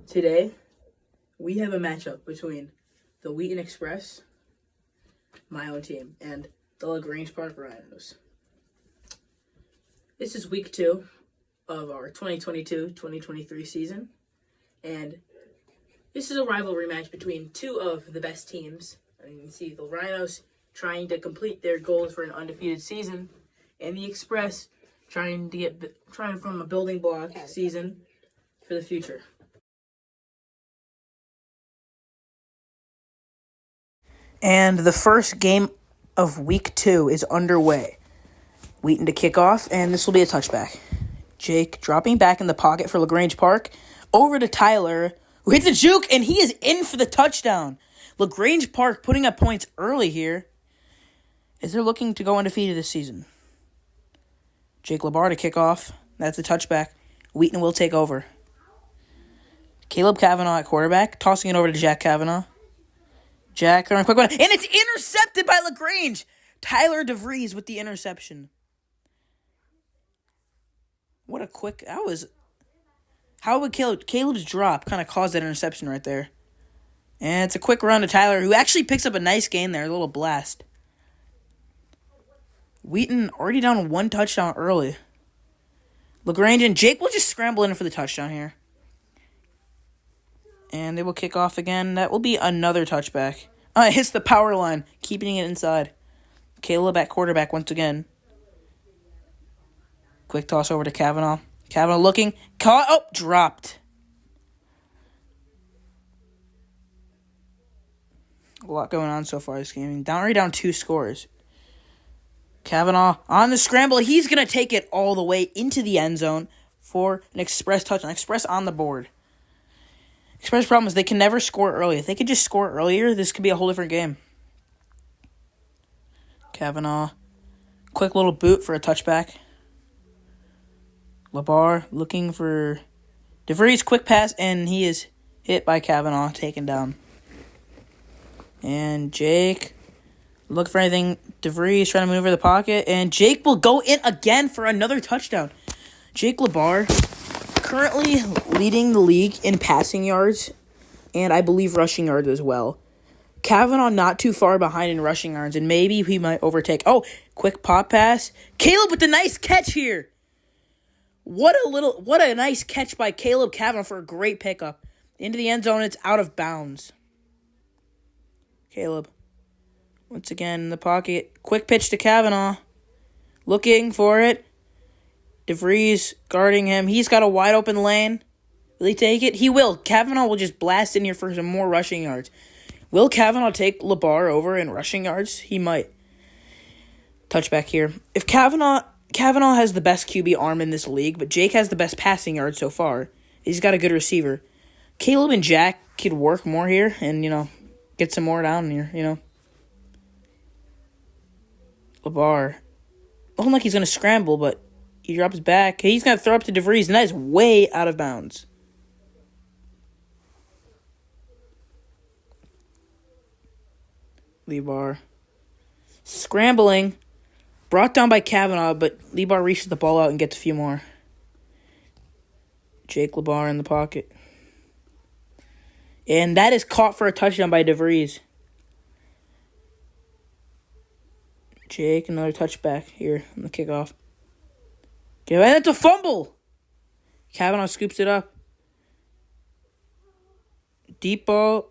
Today, we have a matchup between the Wheaton Express, my own team, and the Lagrange Rhinos. This is week 2 of our 2022-2023 season, and this is a rivalry match between two of the best teams. And you can see the Rhinos trying to complete their goals for an undefeated season, and the Express trying from a building block season for the future. And the first game of week 2 is underway. Wheaton to kick off, and this will be a touchback. Jake dropping back in the pocket for Lagrange Park. Over to Tyler, who hits a juke, and he is in for the touchdown. Lagrange Park putting up points early here as they're looking to go undefeated this season. Jake LeBar to kick off. That's a touchback. Wheaton will take over. Caleb Kavanaugh at quarterback, tossing it over to Jack Kavanaugh. Jack throwing a quick one, and it's intercepted by Lagrange. Tyler DeVries with the interception. What a quick, how would Caleb's drop kind of cause that interception right there? And it's a quick run to Tyler, who actually picks up a nice gain there, a little blast. Wheaton already down 1 touchdown early. Lagrange and Jake will just scramble in for the touchdown here. And they will kick off again. That will be another touchback. It hits the power line, keeping it inside. Caleb at quarterback once again. Quick toss over to Kavanaugh. Kavanaugh looking. Caught. Oh, dropped. A lot going on so far this game. Already down 2 scores. Kavanaugh on the scramble. He's going to take it all the way into the end zone for an Express touchdown. Express on the board. Express problem is they can never score early. If they could just score earlier, this could be a whole different game. Kavanaugh. Quick little boot for a touchback. LeBar looking for DeVries. Quick pass, and he is hit by Kavanaugh, taken down. And Jake look for anything. DeVries trying to maneuver the pocket, and Jake will go in again for another touchdown. Jake LeBar currently leading the league in passing yards, and I believe rushing yards as well. Kavanaugh not too far behind in rushing yards, and maybe he might overtake. Oh, quick pop pass. Caleb with the nice catch here. What a nice catch by Caleb Kavanaugh for a great pickup. Into the end zone, it's out of bounds. Caleb, once again in the pocket. Quick pitch to Kavanaugh. Looking for it. DeVries guarding him. He's got a wide open lane. Will he take it? He will. Kavanaugh will just blast in here for some more rushing yards. Will Kavanaugh take LeBar over in rushing yards? He might. Touchback here. If Kavanaugh has the best QB arm in this league, but Jake has the best passing yards so far. He's got a good receiver. Caleb and Jack could work more here and, get some more down here, LeBar. Looking like he's going to scramble, but he drops back. He's going to throw up to DeVries, and that is way out of bounds. LeBar scrambling. Brought down by Kavanaugh, but LeBar reaches the ball out and gets a few more. Jake LeBar in the pocket. And that is caught for a touchdown by DeVries. Jake, another touchback here on the kickoff. And that's a fumble. Kavanaugh scoops it up. Deep ball.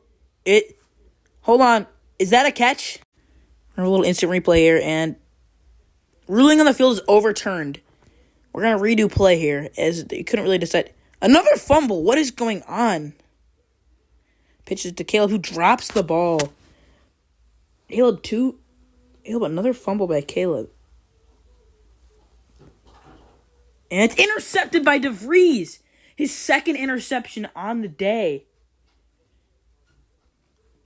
Hold on. Is that a catch? A little instant replay here, and ruling on the field is overturned. We're going to redo play here, as they couldn't really decide. Another fumble. What is going on? Pitches to Caleb, who drops the ball. Caleb, another fumble by Caleb. And it's intercepted by DeVries. His second interception on the day.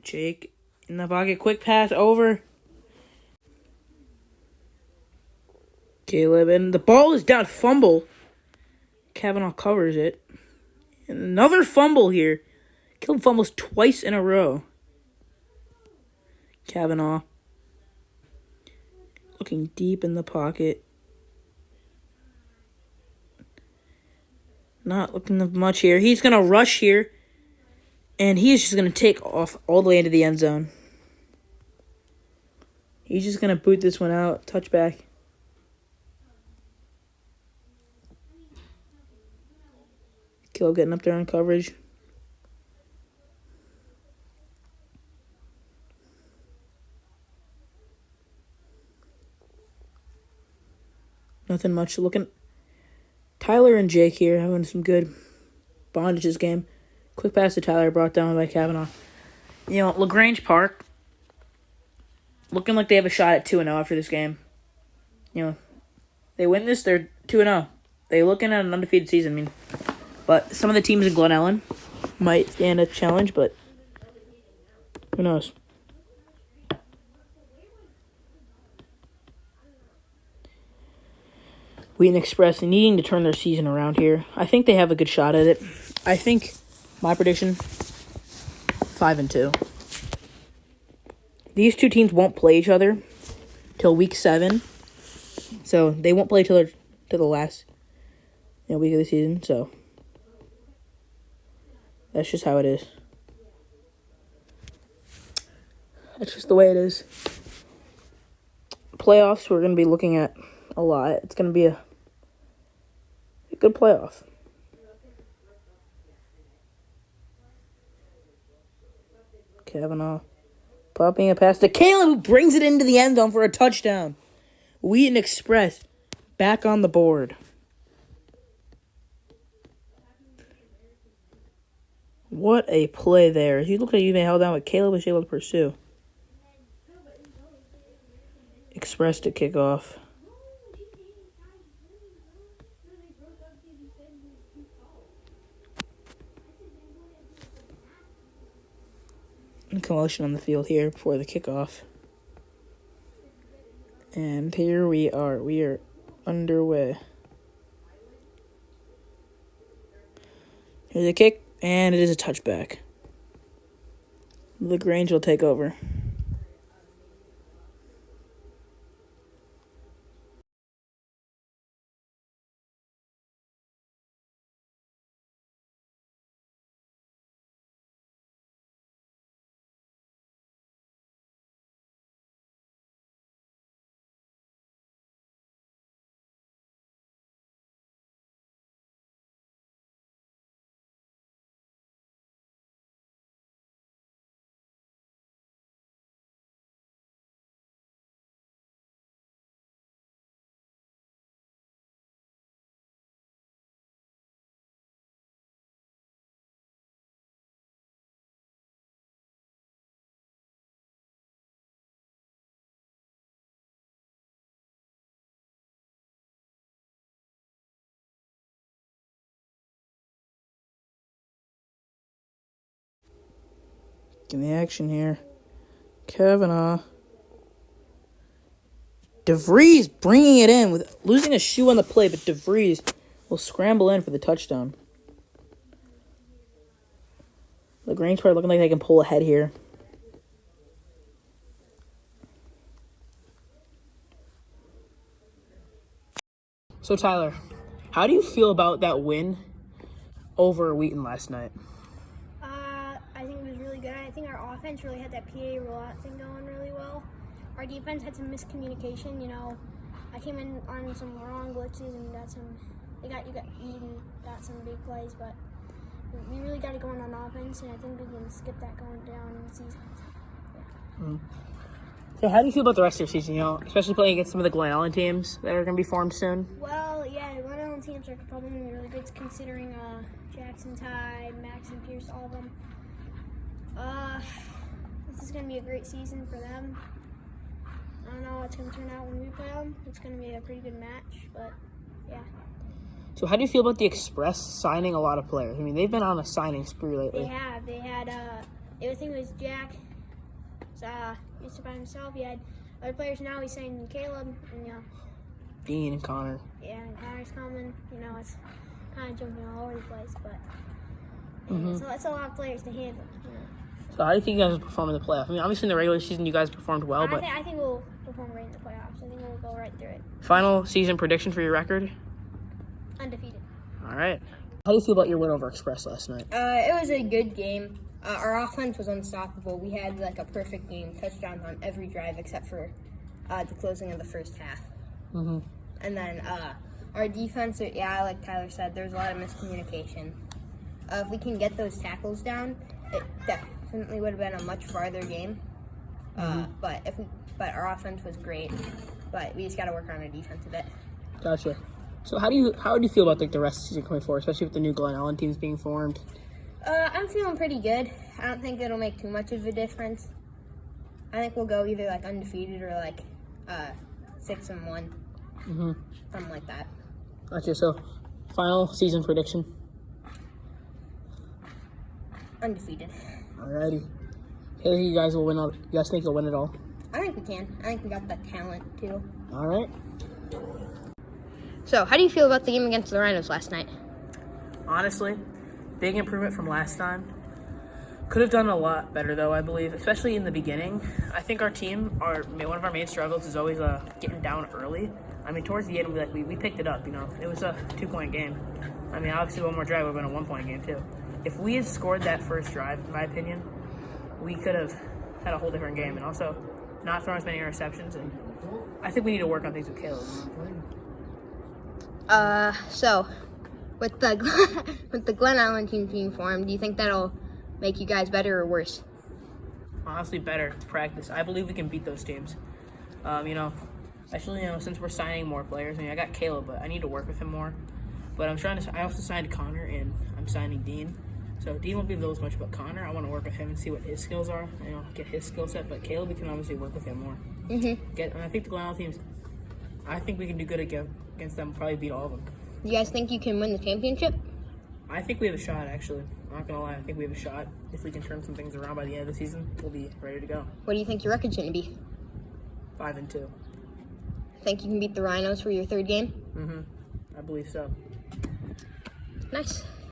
Jake in the pocket. Quick pass over. Caleb, and the ball is down. Fumble. Kavanaugh covers it. And another fumble here. Caleb fumbles twice in a row. Kavanaugh looking deep in the pocket. Not looking much here. He's going to rush here. And he is just going to take off all the way into the end zone. He's just going to boot this one out. Touchback. Kilo getting up there on coverage. Nothing much looking. Tyler and Jake here having some good bondage this game. Quick pass to Tyler, brought down by Kavanaugh. Lagrange Park, looking like they have a shot at 2-0 after this game. They win this, they're 2-0. They're looking at an undefeated season. But some of the teams in Glen Ellyn might stand a challenge, but who knows? Wheaton Express needing to turn their season around here. I think they have a good shot at it. I think my prediction, 5-2. These two teams won't play each other till week 7. So they won't play till the last week of the season. So that's just how it is. That's just the way it is. Playoffs, we're going to be looking at a lot. It's going to be a good playoff. Kavanaugh popping a pass to Caleb, who brings it into the end zone for a touchdown. Wheaton Express back on the board. What a play there. You look like you may held down, but Caleb was able to pursue. Express to kick off. Commotion on the field here before the kickoff. And here we are. We are underway. Here's a kick, and it is a touchback. Lagrange will take over. Give me action here. Kavanaugh. DeVries bringing it in with losing a shoe on the play, but DeVries will scramble in for the touchdown. Lagrange part looking like they can pull ahead here. So, Tyler, how do you feel about that win over Wheaton last night? I think it was really good. I think our offense really had that PA rollout thing going really well. Our defense had some miscommunication. I came in on some wrong blitzes and got some big plays, but we really got it going on offense, and I think we can skip that going down in the season. Yeah. So how do you feel about the rest of your season, especially playing against some of the Glen Ellyn teams that are going to be formed soon? Well, yeah, the Glen Ellyn teams are probably going to be really good considering Jackson Tide, Max and Pierce, all of them. This is going to be a great season for them. I don't know how it's going to turn out when we play them. It's going to be a pretty good match, but yeah. So how do you feel about the Express signing a lot of players? I mean, they've been on a signing spree lately. They have. They had, I think it was Jack. Used to by himself. He had other players now. He's saying Caleb and, Dean and Connor. Yeah, and Connor's coming. It's kind of jumping all over the place, but so that's a lot of players to handle. So how do you think you guys will perform in the playoffs? I mean, obviously in the regular season you guys performed well, but I think we'll perform great in the playoffs. I think we'll go right through it. Final season prediction for your record? Undefeated. All right. How do you feel about your win over Express last night? It was a good game. Our offense was unstoppable. We had like a perfect game, touchdowns on every drive except for the closing of the first half. Mm-hmm. And then our defense, yeah, like Tyler said, there's a lot of miscommunication. If we can get those tackles down, it definitely would have been a much farther game. But our offense was great. But we just got to work on our defense a bit. Gotcha. So how do you feel about like the rest of the season coming forward, especially with the new Glen Ellyn teams being formed? I'm feeling pretty good. I don't think it'll make too much of a difference. I think we'll go either like undefeated or like 6-1, something like that. Gotcha. So, final season prediction. Undefeated. Alrighty. Hey, you guys will win. You guys think you'll win it all? I think we can. I think we got the talent too. All right. So, how do you feel about the game against the Rhinos last night? Honestly, big improvement from last time. Could have done a lot better though, I believe, especially in the beginning. I think our team, one of our main struggles is always getting down early. I mean, towards the end, we picked it up. You know, it was a 2-point game. I mean, obviously one more drive would have been a 1-point game too. If we had scored that first drive, in my opinion, we could have had a whole different game, and also not throwing as many interceptions. And I think we need to work on things with Caleb. So with the Glen Ellyn team being formed, do you think that'll make you guys better or worse? Honestly, better practice. I believe we can beat those teams. Especially since we're signing more players. I mean, I got Caleb, but I need to work with him more. But I also signed Connor, and I'm signing Dean. So Dean won't be able to do as much, but Connor, I want to work with him and see what his skills are. Get his skill set. But Caleb, we can obviously work with him more. And I think the Glen Ellyn teams, I think we can do good against them. Probably beat all of them. You guys think you can win the championship? I think we have a shot, actually. I'm not gonna lie. I think we have a shot. If we can turn some things around by the end of the season, we'll be ready to go. What do you think your record's going to be? 5-2. Think you can beat the Rhinos for your third game? I believe so. Nice.